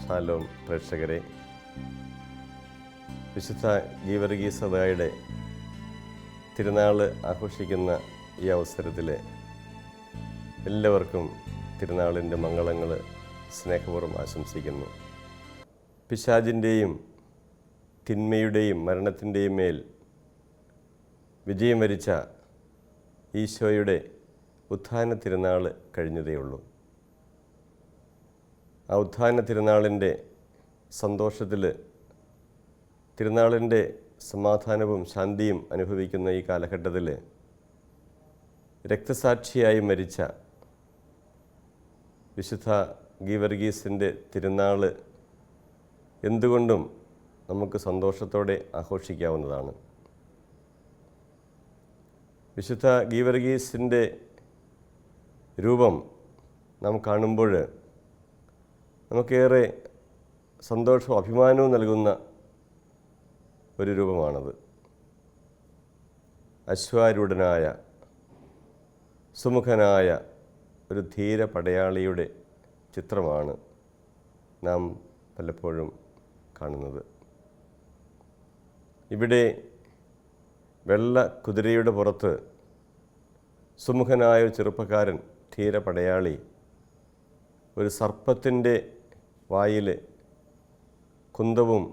Shalom പ്രേക്ഷകരെ, വിശുദ്ധ ഗീവർഗീസ് സഭയുടെ തിരുനാൾ ആഘോഷിക്കുന്ന ഈ അവസരത്തിൽ എല്ലാവർക്കും തിരുനാളിൻ്റെ മംഗളങ്ങൾ സ്നേഹപൂർവ്വം ആശംസിക്കുന്നു. പിശാചിൻ്റെയും തിന്മയുടെയും മരണത്തിൻ്റെയും മേൽ വിജയം വരിച്ച ഈശോയുടെ ഉത്ഥാന തിരുനാൾ കഴിഞ്ഞതേയുള്ളൂ. ആ ഉത്ഥാന തിരുനാളിൻ്റെ സന്തോഷത്തിൽ, തിരുനാളിൻ്റെ സമാധാനവും ശാന്തിയും അനുഭവിക്കുന്ന ഈ കാലഘട്ടത്തിൽ രക്തസാക്ഷിയായി മരിച്ച വിശുദ്ധ ഗീവർഗീസിൻ്റെ തിരുനാൾ എന്തുകൊണ്ടും നമുക്ക് സന്തോഷത്തോടെ ആഘോഷിക്കാവുന്നതാണ്. വിശുദ്ധ ഗീവർഗീസിൻ്റെ രൂപം നാം കാണുമ്പോൾ നമുക്കേറെ സന്തോഷവും അഭിമാനവും നൽകുന്ന ഒരു രൂപമാണത്. അശ്വാരൂഢനായ സുമുഖനായ ഒരു ധീര പടയാളിയുടെ ചിത്രമാണ് നാം പലപ്പോഴും കാണുന്നത്. ഇവിടെ വെള്ള കുതിരയുടെ പുറത്ത് സുമുഖനായ ഒരു ചെറുപ്പക്കാരൻ, ധീര പടയാളി, ഒരു സർപ്പത്തിൻ്റെ വായിൽ കുന്തവും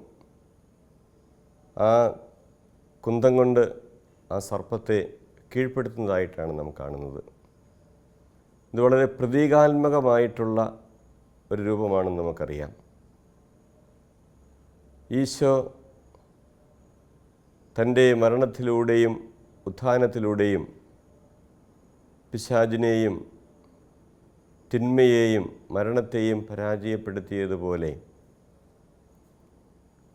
ആ കുന്തം കൊണ്ട് ആ സർപ്പത്തെ കീഴ്പ്പെടുത്തുന്നതായിട്ടാണ് നാം കാണുന്നത്. ഇത് വളരെ പ്രതീകാത്മകമായിട്ടുള്ള ഒരു രൂപമാണെന്ന് നമുക്കറിയാം. ഈശോ തൻ്റെ മരണത്തിലൂടെയും ഉത്ഥാനത്തിലൂടെയും പിശാചിനെയും തിന്മയെയും മരണത്തെയും പരാജയപ്പെടുത്തിയതുപോലെ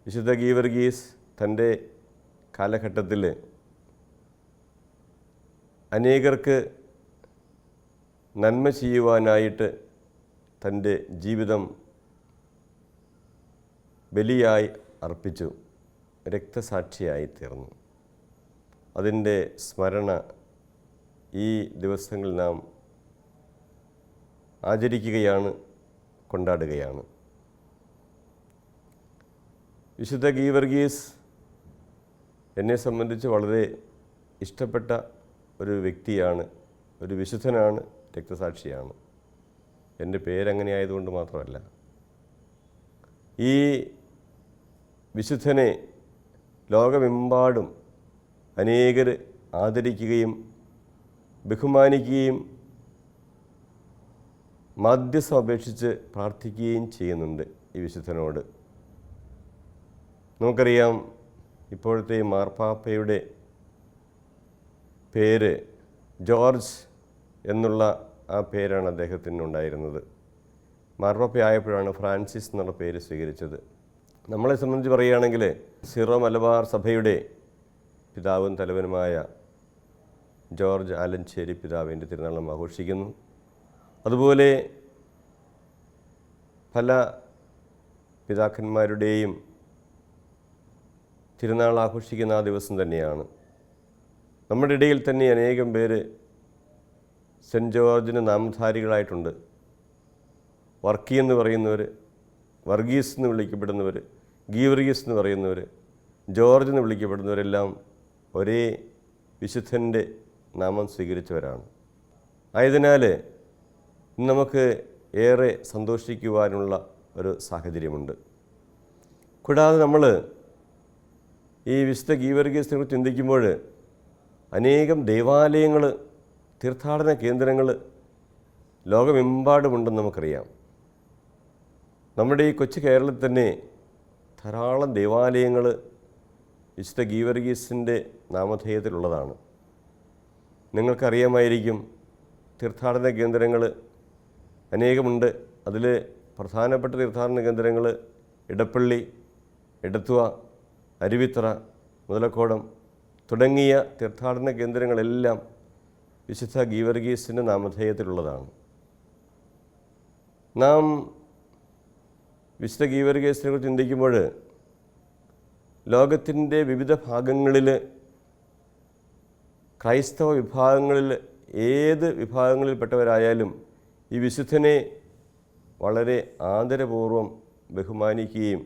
വിശുദ്ധ ഗീവർഗീസ് തൻ്റെ കാലഘട്ടത്തിൽ അനേകർക്ക് നന്മ ചെയ്യുവാനായിട്ട് തൻ്റെ ജീവിതം ബലിയായി അർപ്പിച്ചു, രക്തസാക്ഷിയായി തീർന്നു. അതിൻ്റെ സ്മരണ ഈ ദിവസങ്ങളിൽ നാം ആചരിക്കുകയാണ്, കൊണ്ടാടുകയാണ്. വിശുദ്ധ ഗീവർഗീസ് എന്നെ സംബന്ധിച്ച് വളരെ ഇഷ്ടപ്പെട്ട ഒരു വ്യക്തിയാണ്, ഒരു വിശുദ്ധനാണ്, രക്തസാക്ഷിയാണ്. എൻ്റെ പേരങ്ങനെ ആയതുകൊണ്ട് മാത്രമല്ല. ഈ വിശുദ്ധനെ ലോകമെമ്പാടും അനേകർ ആദരിക്കുകയും ബഹുമാനിക്കുകയും മാധ്യസ്ഥം അപേക്ഷിച്ച് പ്രാർത്ഥിക്കുകയും ചെയ്യുന്നുണ്ട് ഈ വിശുദ്ധനോട്. നമുക്കറിയാം, ഇപ്പോഴത്തെ മാർപ്പാപ്പയുടെ പേര് ജോർജ് എന്നുള്ള ആ പേരാണ് അദ്ദേഹത്തിനുണ്ടായിരുന്നത്. മാർപ്പാപ്പയായപ്പോഴാണ് ഫ്രാൻസിസ് എന്നുള്ള പേര് സ്വീകരിച്ചത്. നമ്മളെ സംബന്ധിച്ച് പറയുകയാണെങ്കിൽ സിറോ മലബാർ സഭയുടെ പിതാവും തലവനുമായ ജോർജ് ആലഞ്ചേരി പിതാവിൻ്റെ തിരുനാൾ നാം ആഘോഷിക്കുന്നു. അതുപോലെ പല പിതാക്കന്മാരുടെയും തിരുനാൾ ആഘോഷിക്കുന്ന ആ ദിവസം തന്നെയാണ്. നമ്മുടെ ഇടയിൽ തന്നെ അനേകം പേര് സെൻറ്റ് ജോർജിന് നാമധാരികളായിട്ടുണ്ട്. വർക്കി എന്ന് പറയുന്നവർ, വർഗീസ് എന്ന് വിളിക്കപ്പെടുന്നവർ, ഗീവർഗീസ് എന്ന് പറയുന്നവർ, ജോർജ് എന്ന് വിളിക്കപ്പെടുന്നവരെല്ലാം ഒരേ വിശുദ്ധൻ്റെ നാമം സ്വീകരിച്ചവരാണ്. ആയതിനാൽ ഇന്ന് നമുക്ക് ഏറെ സന്തോഷിക്കുവാനുള്ള ഒരു സാഹചര്യമുണ്ട്. കൂടാതെ നമ്മൾ ഈ വിശുദ്ധ ഗീവർഗീസിനെ കുറിച്ച് ചിന്തിക്കുമ്പോൾ അനേകം ദേവാലയങ്ങൾ, തീർത്ഥാടന കേന്ദ്രങ്ങൾ ലോകമെമ്പാടുമുണ്ടെന്ന് നമുക്കറിയാം. നമ്മുടെ ഈ കൊച്ചു കേരളത്തിൽ തന്നെ ധാരാളം ദേവാലയങ്ങൾ വിശുദ്ധ ഗീവർഗീസിൻ്റെ നാമധേയത്തിലുള്ളതാണ്. നിങ്ങൾക്കറിയാമായിരിക്കും, തീർത്ഥാടന കേന്ദ്രങ്ങൾ അനേകമുണ്ട്. അതിൽ പ്രധാനപ്പെട്ട തീർത്ഥാടന കേന്ദ്രങ്ങൾ ഇടപ്പള്ളി, എടത്തുവ, അരുവിത്തറ, മുതലക്കോടം തുടങ്ങിയ തീർത്ഥാടന കേന്ദ്രങ്ങളെല്ലാം വിശുദ്ധ ഗീവർഗീസിൻ്റെ നാമധേയത്തിലുള്ളതാണ്. നാം വിശുദ്ധ ഗീവർഗീസിനെ കുറിച്ച് ചിന്തിക്കുമ്പോൾ ലോകത്തിൻ്റെ വിവിധ ഭാഗങ്ങളിൽ ക്രൈസ്തവ വിഭാഗങ്ങളിൽ ഏത് വിഭാഗങ്ങളിൽപ്പെട്ടവരായാലും ഈ വിശുദ്ധനെ വളരെ ആദരപൂർവ്വം ബഹുമാനിക്കുകയും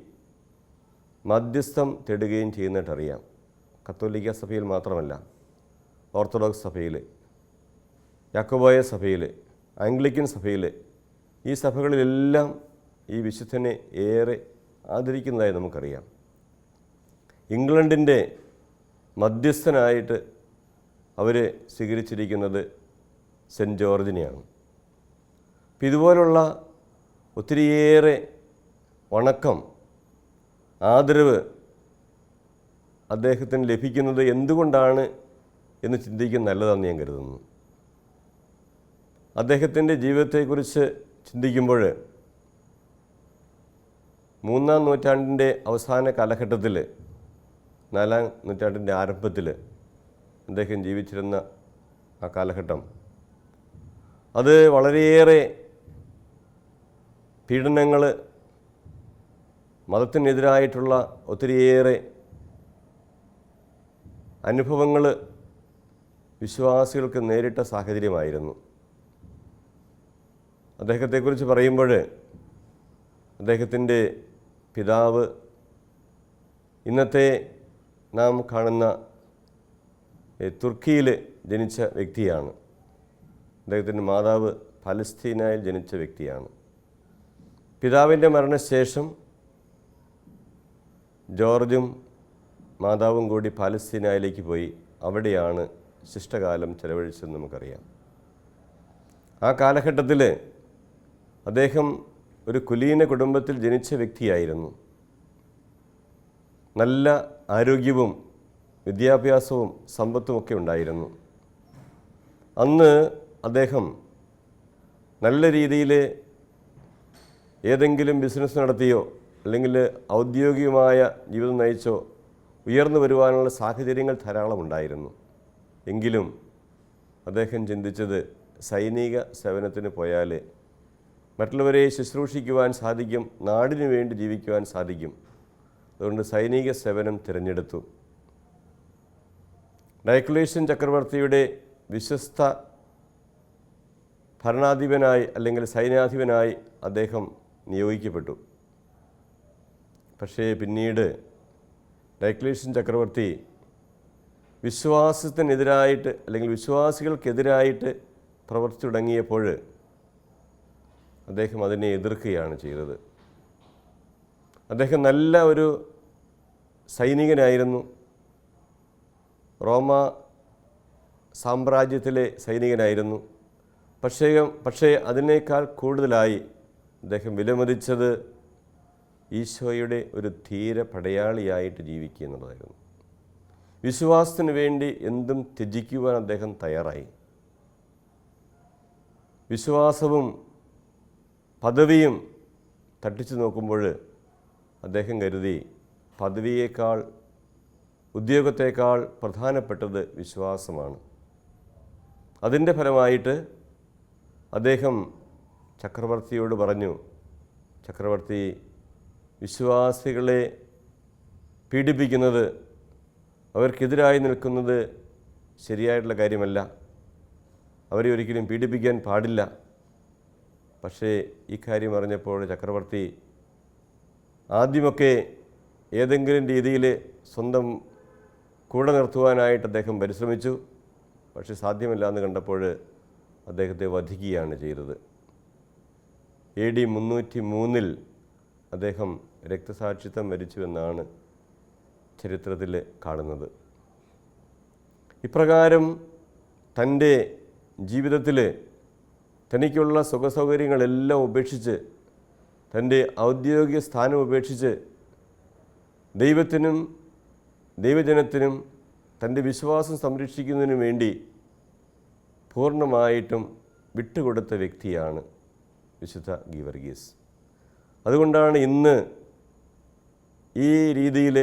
മധ്യസ്ഥം തേടുകയും ചെയ്യുന്നതായിട്ടറിയാം. കത്തോലിക്ക സഭയിൽ മാത്രമല്ല, ഓർത്തഡോക്സ് സഭയിൽ, യാക്കോബായ സഭയിൽ, ആംഗ്ലിക്കൻ സഭയിൽ, ഈ സഭകളിലെല്ലാം ഈ വിശുദ്ധനെ ഏറെ ആദരിക്കുന്നതായി നമുക്കറിയാം. ഇംഗ്ലണ്ടിൻ്റെ മധ്യസ്ഥനായിട്ട് അവർ സ്വീകരിച്ചിരിക്കുന്നത് സെൻറ്റ് ജോർജിനെയാണ്. അപ്പം ഇതുപോലുള്ള ഒത്തിരിയേറെ വണക്കം, ആദരവ് അദ്ദേഹത്തിന് ലഭിക്കുന്നത് എന്തുകൊണ്ടാണ് എന്ന് ചിന്തിക്കുന്നത് നല്ലതാണെന്ന് ഞാൻ കരുതുന്നു. അദ്ദേഹത്തിൻ്റെ ജീവിതത്തെക്കുറിച്ച് ചിന്തിക്കുമ്പോൾ 3-ാം നൂറ്റാണ്ടിൻ്റെ അവസാന കാലഘട്ടത്തിൽ, 4-ാം നൂറ്റാണ്ടിൻ്റെ ആരംഭത്തിൽ അദ്ദേഹം ജീവിച്ചിരുന്ന ആ കാലഘട്ടം, അത് വളരെയേറെ പീഡനങ്ങൾ, മതത്തിനെതിരായിട്ടുള്ള ഒത്തിരിയേറെ അനുഭവങ്ങൾ വിശ്വാസികൾക്ക് നേരിട്ട സാഹചര്യമായിരുന്നു. അദ്ദേഹത്തെക്കുറിച്ച് പറയുമ്പോൾ അദ്ദേഹത്തിൻ്റെ പിതാവ് ഇന്നത്തെ നാം കാണുന്ന തുർക്കിയിൽ ജനിച്ച വ്യക്തിയാണ്. അദ്ദേഹത്തിൻ്റെ മാതാവ് പലസ്തീനയിൽ ജനിച്ച വ്യക്തിയാണ്. പിതാവിൻ്റെ മരണശേഷം ജോർജും മാതാവും കൂടി പാലസ്തീനയിലേക്ക് പോയി അവിടെയാണ് ശിഷ്ടകാലം ചെലവഴിച്ചതെന്ന് നമുക്കറിയാം. ആ കാലഘട്ടത്തിൽ അദ്ദേഹം ഒരു കുലീന കുടുംബത്തിൽ ജനിച്ച വ്യക്തിയായിരുന്നു. നല്ല ആരോഗ്യവും വിദ്യാഭ്യാസവും സമ്പത്തുമൊക്കെ ഉണ്ടായിരുന്നു. അന്ന് അദ്ദേഹം നല്ല രീതിയിൽ ഏതെങ്കിലും ബിസിനസ് നടത്തിയോ അല്ലെങ്കിൽ ഔദ്യോഗികമായ ജീവിതം നയിച്ചോ ഉയർന്നു വരുവാനുള്ള സാഹചര്യങ്ങൾ ധാരാളം ഉണ്ടായിരുന്നു. എങ്കിലും അദ്ദേഹം ചിന്തിച്ചത് സൈനിക സേവനത്തിന് പോയാൽ മറ്റുള്ളവരെ ശുശ്രൂഷിക്കുവാൻ സാധിക്കും, നാടിനു വേണ്ടി ജീവിക്കുവാൻ സാധിക്കും. അതുകൊണ്ട് സൈനിക സേവനം തിരഞ്ഞെടുത്തു. ഡയക്ലേഷ്യൻ ചക്രവർത്തിയുടെ വിശ്വസ്ത ഭരണാധിപനായി അല്ലെങ്കിൽ സൈന്യാധിപനായി അദ്ദേഹം നിയോഗിക്കപ്പെട്ടു. പക്ഷേ പിന്നീട് ഡയക്ലേഷ്യൻ ചക്രവർത്തി വിശ്വാസത്തിനെതിരായിട്ട് അല്ലെങ്കിൽ വിശ്വാസികൾക്കെതിരായിട്ട് പ്രവർത്തിച്ചു തുടങ്ങിയപ്പോൾ അദ്ദേഹം അതിനെ എതിർക്കുകയാണ് ചെയ്തത്. അദ്ദേഹം നല്ല ഒരു സൈനികനായിരുന്നു. റോമ സാമ്രാജ്യത്തിലെ സൈനികനായിരുന്നു. പക്ഷേ അതിനേക്കാൾ കൂടുതലായി അദ്ദേഹം വിലമതിച്ചത് ഈശോയുടെ ഒരു ധീര പടയാളിയായിട്ട് ജീവിക്കുക എന്നുള്ളതായിരുന്നു. വിശ്വാസത്തിന് വേണ്ടി എന്തും ത്യജിക്കുവാൻ അദ്ദേഹം തയ്യാറായി. വിശ്വാസവും പദവിയും തട്ടിച്ചു നോക്കുമ്പോൾ അദ്ദേഹം കരുതി പദവിയേക്കാൾ ഉദ്യോഗത്തേക്കാൾ പ്രധാനപ്പെട്ടത് വിശ്വാസമാണ്. അതിൻ്റെ ഫലമായിട്ട് അദ്ദേഹം ചക്രവർത്തിയോട് പറഞ്ഞു, ചക്രവർത്തി, വിശ്വാസികളെ പീഡിപ്പിക്കുന്നത്, അവർക്കെതിരായി നിൽക്കുന്നത് ശരിയായിട്ടുള്ള കാര്യമല്ല. അവരെ ഒരിക്കലും പീഡിപ്പിക്കാൻ പാടില്ല. പക്ഷേ ഈ കാര്യം അറിഞ്ഞപ്പോൾ ചക്രവർത്തി ആദ്യമൊക്കെ ഏതെങ്കിലും രീതിയിൽ സ്വന്തം കൂടെ നിർത്തുവാനായിട്ട് അദ്ദേഹം പരിശ്രമിച്ചു. പക്ഷേ സാധ്യമല്ല എന്ന് കണ്ടപ്പോൾ അദ്ദേഹത്തെ വധിക്കുകയാണ് ചെയ്തത്. AD 303 അദ്ദേഹം രക്തസാക്ഷിത്വം വരിച്ചുവെന്നാണ് ചരിത്രത്തിൽ കാണുന്നത്. ഇപ്രകാരം തൻ്റെ ജീവിതത്തിൽ തനിക്കുള്ള സുഖസൗകര്യങ്ങളെല്ലാം ഉപേക്ഷിച്ച്, തൻ്റെ ഔദ്യോഗിക സ്ഥാനം ഉപേക്ഷിച്ച് ദൈവത്തിനും ദൈവജനത്തിനും തൻ്റെ വിശ്വാസം സംരക്ഷിക്കുന്നതിനു വേണ്ടി പൂർണ്ണമായിട്ടും വിട്ടുകൊടുത്ത വ്യക്തിയാണ് വിശുദ്ധ ഗീവർഗീസ്. അതുകൊണ്ടാണ് ഇന്ന് ഈ രീതിയിൽ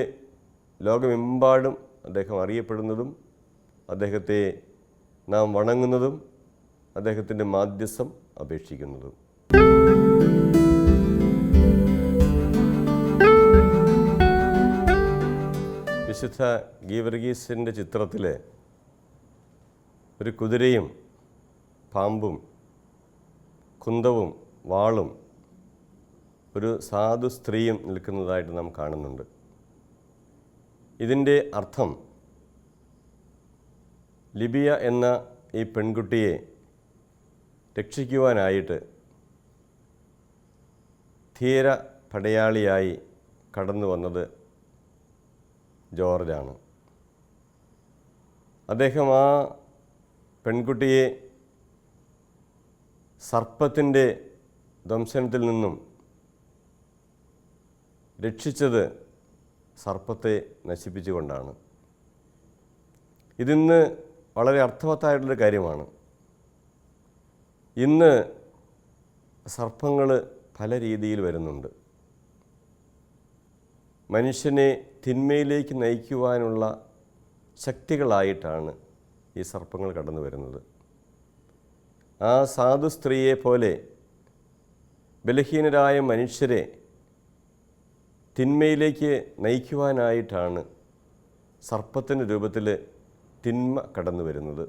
ലോകമെമ്പാടും അദ്ദേഹം അറിയപ്പെടുന്നതും അദ്ദേഹത്തെ നാം വണങ്ങുന്നതും അദ്ദേഹത്തിൻ്റെ മാധ്യസ്ഥം അപേക്ഷിക്കുന്നതും. വിശുദ്ധ ഗീവർഗീസിൻ്റെ ചിത്രത്തിൽ ഒരു കുതിരയും പാമ്പും കുന്തവും വാളും ഒരു സാധു സ്ത്രീയും നിൽക്കുന്നതായിട്ട് നാം കാണുന്നുണ്ട്. ഇതിൻ്റെ അർത്ഥം ലിബിയ എന്ന ഈ പെൺകുട്ടിയെ രക്ഷിക്കുവാനായിട്ട് ധീര പടയാളിയായി കടന്നു വന്നത് ജോർജാണ്. അദ്ദേഹം ആ പെൺകുട്ടിയെ സർപ്പത്തിൻ്റെ ദംശനത്തിൽ നിന്നും രക്ഷിച്ചത് സർപ്പത്തെ നശിപ്പിച്ചുകൊണ്ടാണ്. ഇതിന്ന് വളരെ അർത്ഥവത്തായിട്ടുള്ളൊരു കാര്യമാണ്. ഇന്ന് സർപ്പങ്ങൾ പല രീതിയിൽ വരുന്നുണ്ട്. മനുഷ്യനെ തിന്മയിലേക്ക് നയിക്കുവാനുള്ള ശക്തികളായിട്ടാണ് ഈ സർപ്പങ്ങൾ കടന്നു വരുന്നത്. ആ സാധു സ്ത്രീയെ പോലെ ബലഹീനരായ മനുഷ്യരെ തിന്മയിലേക്ക് നയിക്കുവാനായിട്ടാണ് സർപ്പത്തിൻ്റെ രൂപത്തിൽ തിന്മ കടന്നു വരുന്നത്.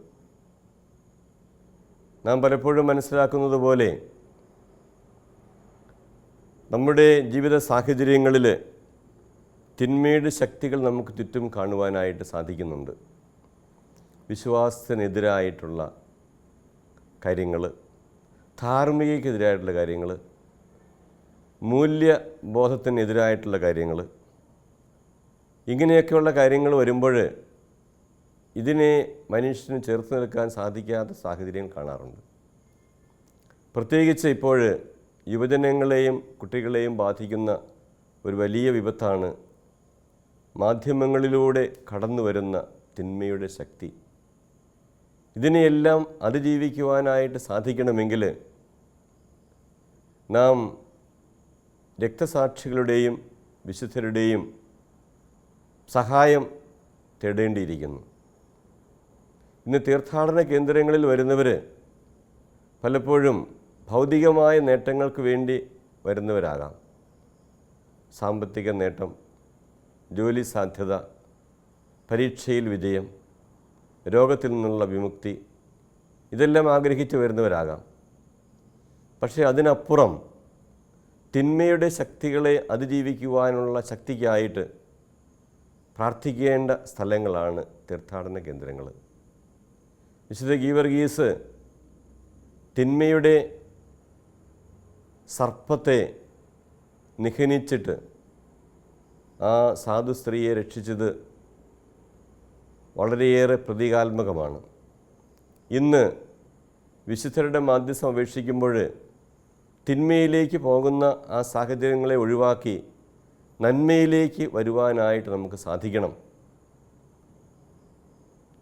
നാം പലപ്പോഴും മനസ്സിലാക്കുന്നത് പോലെ നമ്മുടെ ജീവിത സാഹചര്യങ്ങളിൽ തിന്മയുടെ ശക്തികൾ നമുക്ക് ചുറ്റും കാണുവാനായിട്ട് സാധിക്കുന്നുണ്ട്. വിശ്വാസത്തിനെതിരായിട്ടുള്ള കാര്യങ്ങൾ, ധാർമ്മികതയ്ക്കെതിരായിട്ടുള്ള കാര്യങ്ങൾ, മൂല്യബോധത്തിനെതിരായിട്ടുള്ള കാര്യങ്ങൾ, ഇങ്ങനെയൊക്കെയുള്ള കാര്യങ്ങൾ വരുമ്പോൾ ഇതിനെ മനുഷ്യന് ചേർത്ത് നിൽക്കാൻ സാധിക്കാത്ത സാഹചര്യം കാണാറുണ്ട്. പ്രത്യേകിച്ച് ഇപ്പോൾ യുവജനങ്ങളെയും കുട്ടികളെയും ബാധിക്കുന്ന ഒരു വലിയ വിപത്താണ് മാധ്യമങ്ങളിലൂടെ കടന്നു വരുന്ന തിന്മയുടെ ശക്തി. ഇതിനെയെല്ലാം അതിജീവിക്കുവാനായിട്ട് സാധിക്കണമെങ്കിൽ നാം രക്തസാക്ഷികളുടെയും വിശുദ്ധരുടെയും സഹായം തേടേണ്ടിയിരിക്കുന്നു. ഇന്ന് തീർത്ഥാടന കേന്ദ്രങ്ങളിൽ വരുന്നവർ പലപ്പോഴും ഭൗതികമായ നേട്ടങ്ങൾക്ക് വേണ്ടി വരുന്നവരാകാം. സാമ്പത്തിക നേട്ടം, ജോലി സാധ്യത, പരീക്ഷയിൽ വിജയം, രോഗത്തിൽ നിന്നുള്ള വിമുക്തി, ഇതെല്ലാം ആഗ്രഹിച്ചു വരുന്നവരാകാം. പക്ഷേ അതിനപ്പുറം തിന്മയുടെ ശക്തികളെ അതിജീവിക്കുവാനുള്ള ശക്തിക്കായിട്ട് പ്രാർത്ഥിക്കേണ്ട സ്ഥലങ്ങളാണ് തീർത്ഥാടന കേന്ദ്രങ്ങൾ. വിശുദ്ധ ഗീവർഗീസ് തിന്മയുടെ സർപ്പത്തെ നിഹനിച്ചിട്ട് ആ സാധു സ്ത്രീയെ രക്ഷിച്ചത് വളരെയേറെ പ്രതീകാത്മകമാണ്. ഇന്ന് വിശുദ്ധരുടെ മാധ്യസ്ഥം അപേക്ഷിക്കുമ്പോൾ തിന്മയിലേക്ക് പോകുന്ന ആ സാഹചര്യങ്ങളെ ഒഴിവാക്കി നന്മയിലേക്ക് വരുവാനായിട്ട് നമുക്ക് സാധിക്കണം.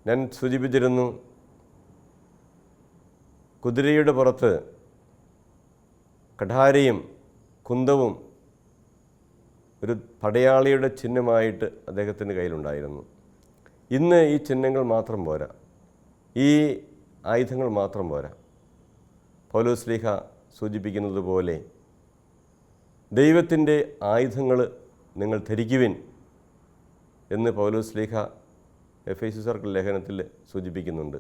ഞാൻ സൂചിപ്പിച്ചിരുന്നു, കുതിരയുടെ പുറത്ത് കഠാരയും കുന്തവും ഒരു പടയാളിയുടെ ചിഹ്നമായിട്ട് അദ്ദേഹത്തിൻ്റെ കയ്യിലുണ്ടായിരുന്നു. ഇന്ന് ഈ ചിഹ്നങ്ങൾ മാത്രം പോരാ, ഈ ആയുധങ്ങൾ മാത്രം പോരാ. പൗലോസ് ശ്ലീഹ സൂചിപ്പിക്കുന്നത് പോലെ ദൈവത്തിൻ്റെ ആയുധങ്ങൾ നിങ്ങൾ ധരിക്കുവിൻ എന്ന് പൗലോസ് ശ്ലീഹ എഫേസ്യർക്ക് ലേഖനത്തിൽ സൂചിപ്പിക്കുന്നുണ്ട്.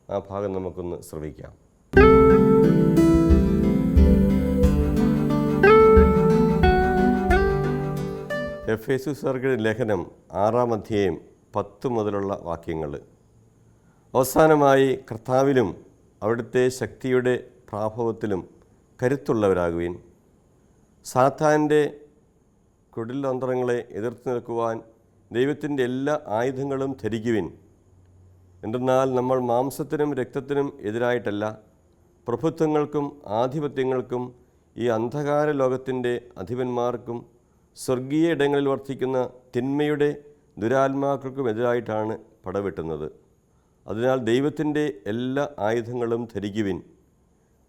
ആ ഭാഗം നമുക്കൊന്ന് ശ്രവിക്കാം. എഫേസ്യർക്ക് ലേഖനം 6-ാം അധ്യായം 10 മുതലുള്ള വാക്യങ്ങൾ. അവസാനമായി കർത്താവിലും അവിടുത്തെ ശക്തിയുടെ പ്രാഭവത്തിലും കരുത്തുള്ളവരാകുവിൻ. സാത്താൻ്റെ കുടിലതന്ത്രങ്ങളെ എതിർത്ത് നിൽക്കുവാൻ ദൈവത്തിൻ്റെ എല്ലാ ആയുധങ്ങളും ധരിക്കുവിൻ. എന്തെന്നാൽ നമ്മൾ മാംസത്തിനും രക്തത്തിനും എതിരായിട്ടല്ല, പ്രഭുത്വങ്ങൾക്കും ആധിപത്യങ്ങൾക്കും ഈ അന്ധകാര ലോകത്തിൻ്റെ അധിപന്മാർക്കും സ്വർഗീയ ഇടങ്ങളിൽ വർത്തിക്കുന്ന തിന്മയുടെ ദുരാത്മാക്കൾക്കും എതിരായിട്ടാണ് പടവെട്ടുന്നത്. അതിനാൽ ദൈവത്തിൻ്റെ എല്ലാ ആയുധങ്ങളും ധരിക്കുവിൻ.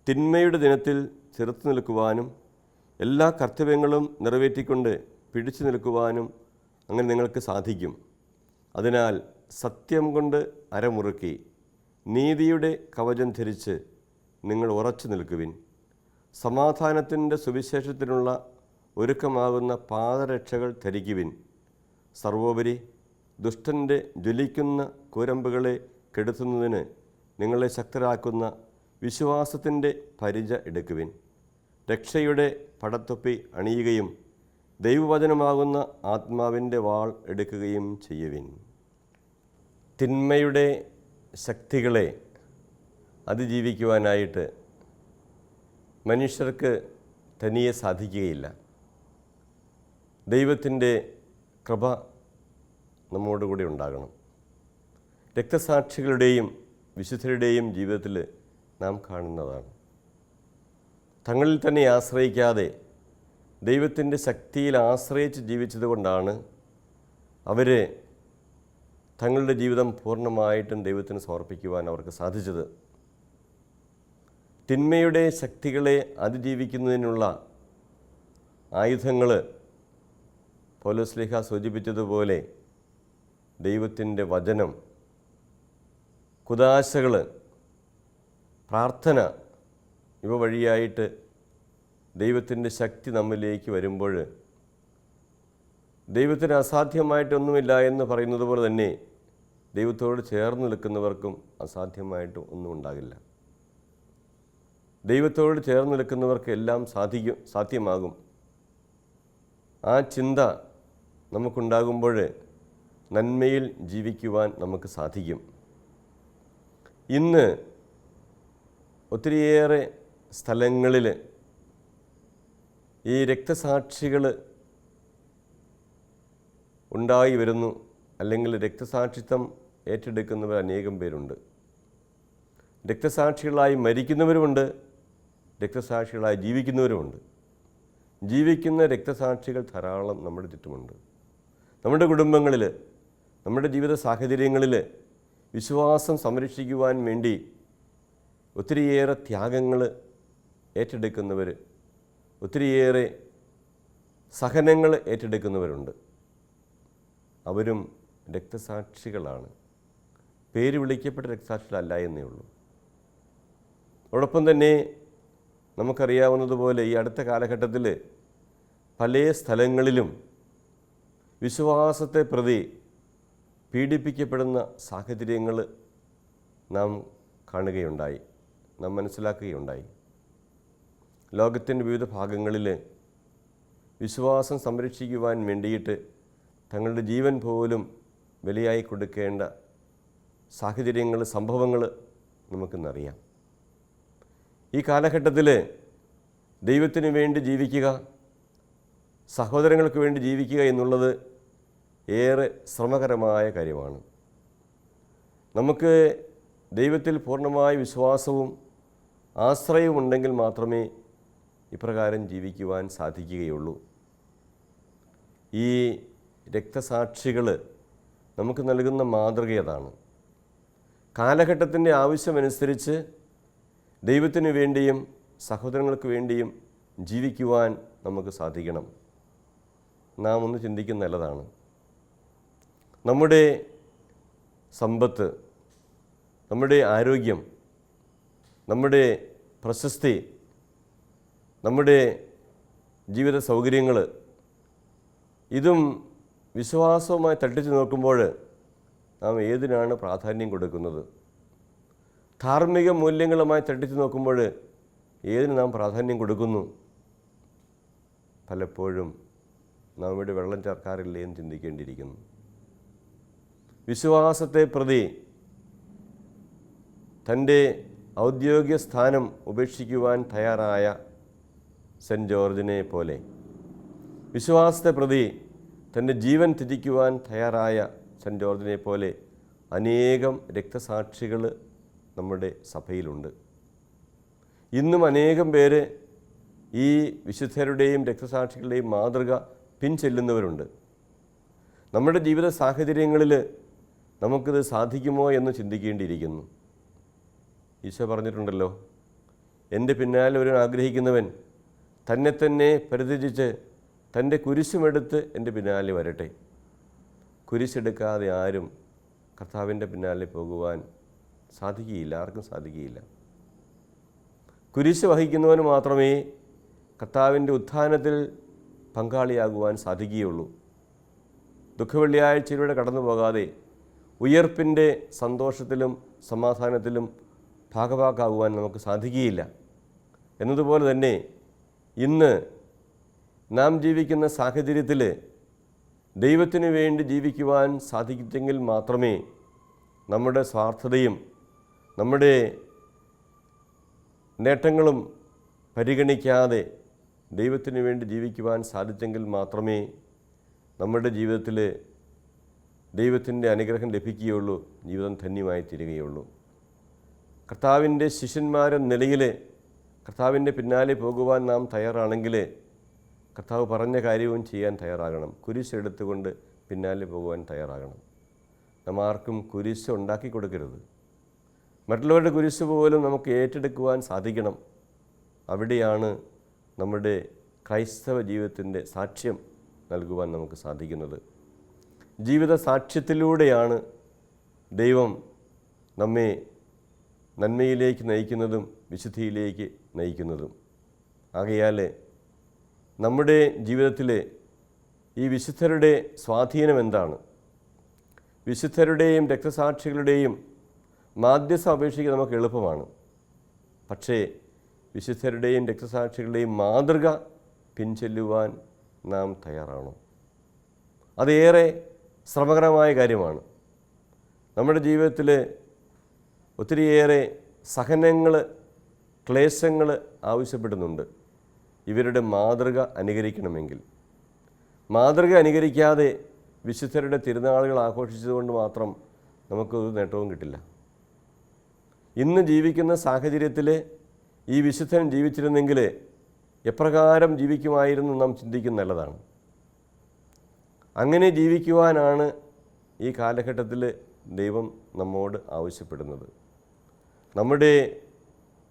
തിന്മയുടെ ദിനത്തിൽ ചെറുത്തു നിൽക്കുവാനും എല്ലാ കർത്തവ്യങ്ങളും നിറവേറ്റിക്കൊണ്ട് പിടിച്ചു നിൽക്കുവാനും അങ്ങനെ നിങ്ങൾക്ക് സാധിക്കും. അതിനാൽ സത്യം കൊണ്ട് അരമുറുക്കി നീതിയുടെ കവചം ധരിച്ച് നിങ്ങൾ ഉറച്ചു നിൽക്കുവിൻ. സമാധാനത്തിൻ്റെ സുവിശേഷത്തിനുള്ള ഒരുക്കമാകുന്ന പാദരക്ഷകൾ ധരിക്കുവിൻ. സർവോപരി ദുഷ്ടൻ്റെ ജ്വലിക്കുന്ന കൂരമ്പുകളെ കെടുത്തുന്നതിന് നിങ്ങളെ ശക്തരാക്കുന്ന വിശ്വാസത്തിൻ്റെ പരിച എടുക്കുവിൻ. രക്ഷയുടെ പടത്തൊപ്പി അണിയുകയും ദൈവവചനമാകുന്ന ആത്മാവിൻ്റെ വാൾ എടുക്കുകയും ചെയ്യുവിൻ. തിന്മയുടെ ശക്തികളെ അതിജീവിക്കുവാനായിട്ട് മനുഷ്യർക്ക് തനിയെ സാധിക്കുകയില്ല. ദൈവത്തിൻ്റെ കൃപ നമ്മോടുകൂടി ഉണ്ടാകണം. രക്തസാക്ഷികളുടെയും വിശുദ്ധരുടെയും ജീവിതത്തിൽ നാം കാണുന്നതാണ്. തങ്ങളിൽ തന്നെ ആശ്രയിക്കാതെ ദൈവത്തിൻ്റെ ശക്തിയിൽ ആശ്രയിച്ച് ജീവിച്ചതുകൊണ്ടാണ് അവർ തങ്ങളുടെ ജീവിതം പൂർണ്ണമായിട്ടും ദൈവത്തിന് സമർപ്പിക്കുവാൻ അവർക്ക് സാധിച്ചത്. തിന്മയുടെ ശക്തികളെ അതിജീവിക്കുന്നതിനുള്ള ആയുധങ്ങൾ പൗലോസ്ലീഹ സൂചിപ്പിച്ചതുപോലെ ദൈവത്തിൻ്റെ വചനം, കുദാശകൾ, പ്രാർത്ഥന ഇവ വഴിയായിട്ട് ദൈവത്തിൻ്റെ ശക്തി നമ്മിലേക്ക് വരുമ്പോൾ ദൈവത്തിന് അസാധ്യമായിട്ടൊന്നുമില്ല എന്ന് പറയുന്നത് പോലെ തന്നെ ദൈവത്തോട് ചേർന്ന് നിൽക്കുന്നവർക്കും അസാധ്യമായിട്ട് ഒന്നും ഉണ്ടാകില്ല. ദൈവത്തോട് ചേർന്ന് നിൽക്കുന്നവർക്ക് എല്ലാം സാധ്യമാകും. ആ ചിന്ത നമുക്കുണ്ടാകുമ്പോൾ നന്മയിൽ ജീവിക്കുവാൻ നമുക്ക് സാധിക്കും. ഇന്ന് ഒത്തിരിയേറെ സ്ഥലങ്ങളിൽ ഈ രക്തസാക്ഷികൾ ഉണ്ടായി വരുന്നു, അല്ലെങ്കിൽ രക്തസാക്ഷിത്വം ഏറ്റെടുക്കുന്നവർ അനേകം പേരുണ്ട്. രക്തസാക്ഷികളായി മരിക്കുന്നവരുമുണ്ട്, രക്തസാക്ഷികളായി ജീവിക്കുന്നവരുമുണ്ട്. ജീവിക്കുന്ന രക്തസാക്ഷികൾ ധാരാളം നമ്മുടെ ചുറ്റുമുണ്ട്. നമ്മുടെ കുടുംബങ്ങളിൽ, നമ്മുടെ ജീവിത സാഹചര്യങ്ങളിൽ വിശ്വാസം സംരക്ഷിക്കുവാൻ വേണ്ടി ഒത്തിരിയേറെ ത്യാഗങ്ങൾ ഏറ്റെടുക്കുന്നവർ, ഒത്തിരിയേറെ സഹനങ്ങൾ ഏറ്റെടുക്കുന്നവരുണ്ട്. അവരും രക്തസാക്ഷികളാണ്. പേര് വിളിക്കപ്പെട്ട രക്തസാക്ഷികളല്ല എന്നേ ഉള്ളൂ. അതോടൊപ്പം തന്നെ നമുക്കറിയാവുന്നതുപോലെ ഈ അടുത്ത കാലഘട്ടത്തിൽ പല സ്ഥലങ്ങളിലും വിശ്വാസത്തെ പ്രതി പീഡിപ്പിക്കപ്പെടുന്ന സാഹചര്യങ്ങൾ നാം കാണുകയുണ്ടായി, നാം മനസ്സിലാക്കുകയുണ്ടായി. ലോകത്തിൻ്റെ വിവിധ ഭാഗങ്ങളിൽ വിശ്വാസം സംരക്ഷിക്കുവാൻ വേണ്ടിയിട്ട് തങ്ങളുടെ ജീവൻ പോലും ബലിയായി കൊടുക്കേണ്ട സാഹചര്യങ്ങൾ, സംഭവങ്ങൾ നമുക്കിന്നറിയാം. ഈ കാലഘട്ടത്തിൽ ദൈവത്തിന് വേണ്ടി ജീവിക്കുക, സഹോദരങ്ങൾക്ക് വേണ്ടി ജീവിക്കുക എന്നുള്ളത് ഏറെ ശ്രമകരമായ കാര്യമാണ്. നമുക്ക് ദൈവത്തിൽ പൂർണ്ണമായ വിശ്വാസവും ആശ്രയവും ഉണ്ടെങ്കിൽ മാത്രമേ ഇപ്രകാരം ജീവിക്കുവാൻ സാധിക്കുകയുള്ളൂ. ഈ രക്തസാക്ഷികൾ നമുക്ക് നൽകുന്ന മാതൃക അതാണ്. കാലഘട്ടത്തിൻ്റെ ആവശ്യമനുസരിച്ച് ദൈവത്തിന് വേണ്ടിയും സഹോദരങ്ങൾക്ക് വേണ്ടിയും ജീവിക്കുവാൻ നമുക്ക് സാധിക്കണം. നാം ഒന്ന് ചിന്തിക്കുന്ന നല്ലതാണ്. നമ്മുടെ സമ്പത്ത്, നമ്മുടെ ആരോഗ്യം, നമ്മുടെ പ്രശസ്തി, നമ്മുടെ ജീവിത സൗകര്യങ്ങൾ, ഇതും വിശ്വാസവുമായി തട്ടിച്ചു നോക്കുമ്പോൾ നാം ഏതിനാണ് പ്രാധാന്യം കൊടുക്കുന്നത്? ധാർമ്മിക മൂല്യങ്ങളുമായി തട്ടിച്ചു നോക്കുമ്പോൾ ഏതിന് നാം പ്രാധാന്യം കൊടുക്കുന്നു? പലപ്പോഴും നാം ഇവിടെ വെള്ളം ചേർക്കാറില്ലേ എന്ന് ചിന്തിക്കേണ്ടിയിരിക്കുന്നു. വിശ്വാസത്തെ പ്രതി തൻ്റെ ഔദ്യോഗിക സ്ഥാനം ഉപേക്ഷിക്കുവാൻ തയ്യാറായ സെൻറ്റ് ജോർജിനെ പോലെ, വിശ്വാസത്തെ പ്രതി തൻ്റെ ജീവൻ ത്യജിക്കുവാൻ തയ്യാറായ സെൻറ്റ് ജോർജിനെ പോലെ അനേകം രക്തസാക്ഷികൾ നമ്മുടെ സഭയിലുണ്ട്. ഇന്നും അനേകം പേര് ഈ വിശുദ്ധരുടെയും രക്തസാക്ഷികളുടെയും മാതൃക പിൻചെല്ലുന്നവരുണ്ട്. നമ്മുടെ ജീവിത സാഹചര്യങ്ങളിൽ നമുക്കിത് സാധിക്കുമോ എന്ന് ചിന്തിക്കേണ്ടിയിരിക്കുന്നു. ഈശോ പറഞ്ഞിട്ടുണ്ടല്ലോ, എൻ്റെ പിന്നാലെ വരാൻ ആഗ്രഹിക്കുന്നവൻ തന്നെ തന്നെ പരിത്യജിച്ച് തൻ്റെ കുരിശുമെടുത്ത് എൻ്റെ പിന്നാലെ വരട്ടെ. കുരിശെടുക്കാതെ ആരും കർത്താവിൻ്റെ പിന്നാലെ പോകുവാൻ സാധിക്കുകയില്ല, ആർക്കും സാധിക്കുകയില്ല. കുരിശ് വഹിക്കുന്നവന് മാത്രമേ കർത്താവിൻ്റെ ഉത്ഥാനത്തിൽ പങ്കാളിയാകുവാൻ സാധിക്കുകയുള്ളൂ. ദുഃഖവെള്ളിയാഴ്ചയിലൂടെ കടന്നു പോകാതെ ഉയർപ്പിൻ്റെ സന്തോഷത്തിലും സമാധാനത്തിലും ഭാഗഭാക്കാകുവാൻ നമുക്ക് സാധിക്കുകയില്ല. എന്നതുപോലെ തന്നെ ഇന്ന് നാം ജീവിക്കുന്ന സാഹചര്യത്തിൽ ദൈവത്തിന് വേണ്ടി ജീവിക്കുവാൻ സാധിച്ചെങ്കിൽ മാത്രമേ നമ്മുടെ സ്വാർത്ഥതയും നമ്മുടെ നേട്ടങ്ങളും പരിഗണിക്കാതെ ദൈവത്തിന് വേണ്ടി ജീവിക്കുവാൻ സാധിച്ചെങ്കിൽ മാത്രമേ നമ്മുടെ ജീവിതത്തിൽ ദൈവത്തിൻ്റെ അനുഗ്രഹം ലഭിക്കുകയുള്ളൂ, ജീവിതം ധന്യമായി തീരുകയുള്ളൂ. കർത്താവിൻ്റെ ശിഷ്യന്മാരെന്ന നിലയിൽ കർത്താവിൻ്റെ പിന്നാലെ പോകുവാൻ നാം തയ്യാറാണെങ്കിൽ കർത്താവ് പറഞ്ഞ കാര്യവും ചെയ്യാൻ തയ്യാറാകണം. കുരിശെടുത്തുകൊണ്ട് പിന്നാലെ പോകുവാൻ തയ്യാറാകണം. നാം ആർക്കും കുരിശ് ഉണ്ടാക്കി കൊടുക്കരുത്. മറ്റുള്ളവരുടെ കുരിശ് പോലും നമുക്ക് ഏറ്റെടുക്കുവാൻ സാധിക്കണം. അവിടെയാണ് നമ്മുടെ ക്രൈസ്തവ ജീവിതത്തിൻ്റെ സാക്ഷ്യം നൽകുവാൻ നമുക്ക് സാധിക്കുന്നത്. ജീവിത സാക്ഷ്യത്തിലൂടെയാണ് ദൈവം നമ്മെ നന്മയിലേക്ക് നയിക്കുന്നതും വിശുദ്ധിയിലേക്ക് നയിക്കുന്നതും. ആകയാൽ നമ്മുടെ ജീവിതത്തിലെ ഈ വിശുദ്ധരുടെ സ്വാധീനം എന്താണ്? വിശുദ്ധരുടെയും രക്തസാക്ഷികളുടെയും മാധ്യസ്ഥ അപേക്ഷിക്കാൻ നമുക്ക് എളുപ്പമാണ്. പക്ഷേ വിശുദ്ധരുടെയും രക്തസാക്ഷികളുടെയും മാതൃക പിൻചെല്ലുവാൻ നാം തയ്യാറാണോ? അതേറെ ശ്രമകരമായ കാര്യമാണ്. നമ്മുടെ ജീവിതത്തിൽ ഒത്തിരിയേറെ സഹനങ്ങൾ, ക്ലേശങ്ങൾ ആവശ്യപ്പെടുന്നുണ്ട് ഇവരുടെ മാതൃക അനുകരിക്കണമെങ്കിൽ. മാതൃക അനുകരിക്കാതെ വിശുദ്ധരുടെ തിരുനാളുകൾ ആഘോഷിച്ചതുകൊണ്ട് മാത്രം നമുക്കൊരു നേട്ടവും കിട്ടില്ല. ഇന്ന് ജീവിക്കുന്ന സാഹചര്യത്തിൽ ഈ വിശുദ്ധൻ ജീവിച്ചിരുന്നെങ്കിൽ എപ്രകാരം ജീവിക്കുമായിരുന്നു നാം ചിന്തിക്കുന്നത് നല്ലതാണ്. അങ്ങനെ ജീവിക്കുവാനാണ് ഈ കാലഘട്ടത്തിൽ ദൈവം നമ്മോട് ആവശ്യപ്പെടുന്നത്. നമ്മുടെ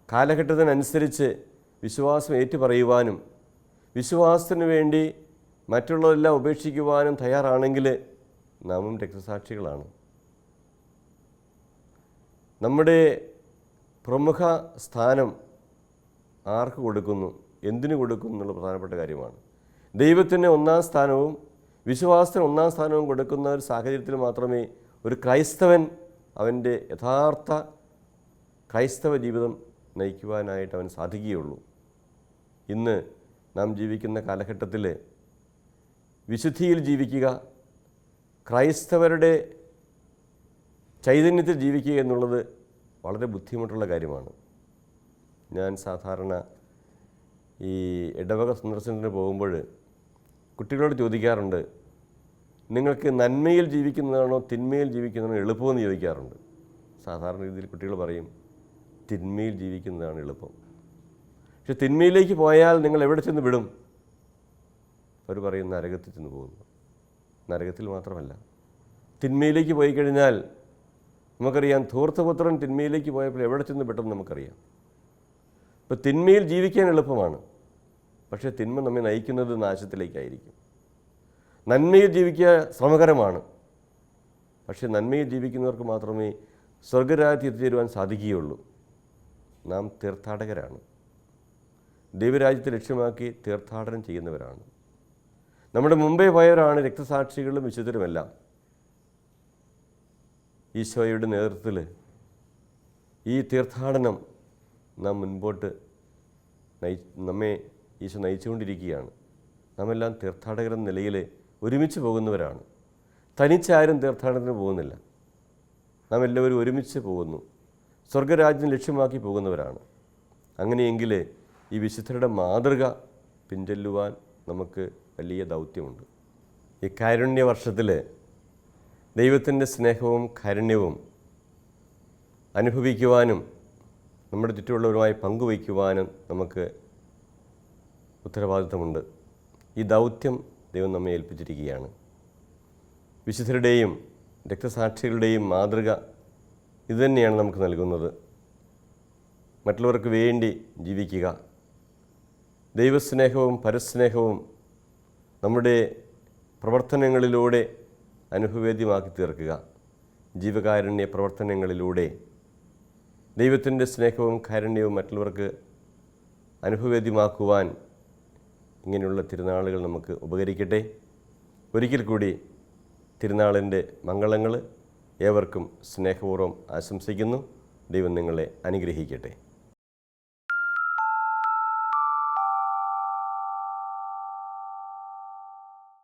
കാലഘട്ടത്തിനനുസരിച്ച് വിശ്വാസം ഏറ്റുപറയുവാനും വിശ്വാസത്തിന് വേണ്ടി മറ്റുള്ളതെല്ലാം ഉപേക്ഷിക്കുവാനും തയ്യാറാണെങ്കിൽ നാമും രക്തസാക്ഷികളാണ്. നമ്മുടെ പ്രമുഖ സ്ഥാനം ആർക്ക് കൊടുക്കുന്നു, എന്തിനു കൊടുക്കുന്നു എന്നുള്ള പ്രധാനപ്പെട്ട കാര്യമാണ്. ദൈവത്തിന് ഒന്നാം സ്ഥാനവും വിശ്വാസത്തിന് ഒന്നാം സ്ഥാനവും കൊടുക്കുന്ന ഒരു സാഹചര്യത്തിൽ മാത്രമേ ഒരു ക്രൈസ്തവൻ അവൻ്റെ യഥാർത്ഥ ക്രൈസ്തവ ജീവിതം നയിക്കുവാനായിട്ട് അവന് സാധിക്കുകയുള്ളൂ. ഇന്ന് നാം ജീവിക്കുന്ന കാലഘട്ടത്തിൽ വിശുദ്ധിയിൽ ജീവിക്കുക, ക്രൈസ്തവരുടെ ചൈതന്യത്തിൽ ജീവിക്കുക എന്നുള്ളത് വളരെ ബുദ്ധിമുട്ടുള്ള കാര്യമാണ്. ഞാൻ സാധാരണ ഈ ഇടവക സന്ദർശനത്തിന് പോകുമ്പോൾ കുട്ടികളോട് ചോദിക്കാറുണ്ട്, നിങ്ങൾക്ക് നന്മയിൽ ജീവിക്കുന്നതാണോ തിന്മയിൽ ജീവിക്കുന്നതാണോ എളുപ്പമെന്ന് ചോദിക്കാറുണ്ട്. സാധാരണ രീതിയിൽ കുട്ടികൾ പറയും തിന്മയിൽ ജീവിക്കുന്നതാണ് എളുപ്പം. പക്ഷെ തിന്മയിലേക്ക് പോയാൽ നിങ്ങൾ എവിടെ ചെന്ന് വിടും? അവർ പറയും നരകത്തിൽ ചെന്ന് പോകുന്നു. നരകത്തിൽ മാത്രമല്ല, തിന്മയിലേക്ക് പോയി കഴിഞ്ഞാൽ നമുക്കറിയാം, ധൂർത്തപുത്രൻ തിന്മയിലേക്ക് പോയപ്പോൾ എവിടെ ചെന്ന് പെട്ടെന്ന് നമുക്കറിയാം. ഇപ്പോൾ തിന്മയിൽ ജീവിക്കാൻ എളുപ്പമാണ്, പക്ഷേ തിന്മ നമ്മെ നയിക്കുന്നത് നാശത്തിലേക്കായിരിക്കും. നന്മയിൽ ജീവിക്കുക ശ്രമകരമാണ്, പക്ഷേ നന്മയിൽ ജീവിക്കുന്നവർക്ക് മാത്രമേ സ്വർഗരാജ്യത്തിൽ എത്തിച്ചേരുവാൻ സാധിക്കുകയുള്ളൂ. നാം തീർത്ഥാടകരാണ്, ദൈവരാജ്യത്തെ ലക്ഷ്യമാക്കി തീർത്ഥാടനം ചെയ്യുന്നവരാണ്. നമ്മുടെ മുമ്പേ പോയവരാണ് രക്തസാക്ഷികളും വിശുദ്ധരുമെല്ലാം. ഈശോയുടെ നേതൃത്വത്തിൽ ഈ തീർത്ഥാടനം നാം മുൻപോട്ട് നമ്മെ ഈശോ നയിച്ചുകൊണ്ടിരിക്കുകയാണ്. നാമെല്ലാം തീർത്ഥാടകരെന്ന നിലയിൽ ഒരുമിച്ച് പോകുന്നവരാണ്. തനിച്ചാരും തീർത്ഥാടനത്തിന് പോകുന്നില്ല. നാം എല്ലാവരും ഒരുമിച്ച് പോകുന്നു, സ്വർഗരാജ്യം ലക്ഷ്യമാക്കി പോകുന്നവരാണ്. അങ്ങനെയെങ്കിൽ ഈ വിശുദ്ധരുടെ മാതൃക പിൻചെല്ലുവാൻ നമുക്ക് വലിയ ദൗത്യമുണ്ട്. ഈ കാരുണ്യ വർഷത്തിൽ ദൈവത്തിൻ്റെ സ്നേഹവും കാരുണ്യവും അനുഭവിക്കുവാനും നമ്മുടെ ചുറ്റുമുള്ളവരുമായി പങ്കുവയ്ക്കുവാനും നമുക്ക് ഉത്തരവാദിത്തമുണ്ട്. ഈ ദൗത്യം ദൈവം നമ്മെ ഏൽപ്പിച്ചിരിക്കുകയാണ്. വിശുദ്ധരുടെയും രക്തസാക്ഷികളുടെയും മാതൃക ഇതുതന്നെയാണ് നമുക്ക് നൽകുന്നത്. മറ്റുള്ളവർക്ക് വേണ്ടി ജീവിക്കുക, ദൈവസ്നേഹവും പരസ്നേഹവും നമ്മുടെ പ്രവർത്തനങ്ങളിലൂടെ അനുഭവേദ്യമാക്കി തീർക്കുക. ജീവകാരുണ്യ പ്രവർത്തനങ്ങളിലൂടെ ദൈവത്തിൻ്റെ സ്നേഹവും കാരുണ്യവും മറ്റുള്ളവർക്ക് അനുഭവേദ്യമാക്കുവാൻ ഇങ്ങനെയുള്ള തിരുനാളുകൾ നമുക്ക് ഉപകരിക്കട്ടെ. ഒരിക്കൽ കൂടി തിരുനാളിൻ്റെ മംഗളങ്ങൾ ഏവർക്കും സ്നേഹപൂർവ്വം ആശംസിക്കുന്നു. ദൈവം നിങ്ങളെ അനുഗ്രഹിക്കട്ടെ.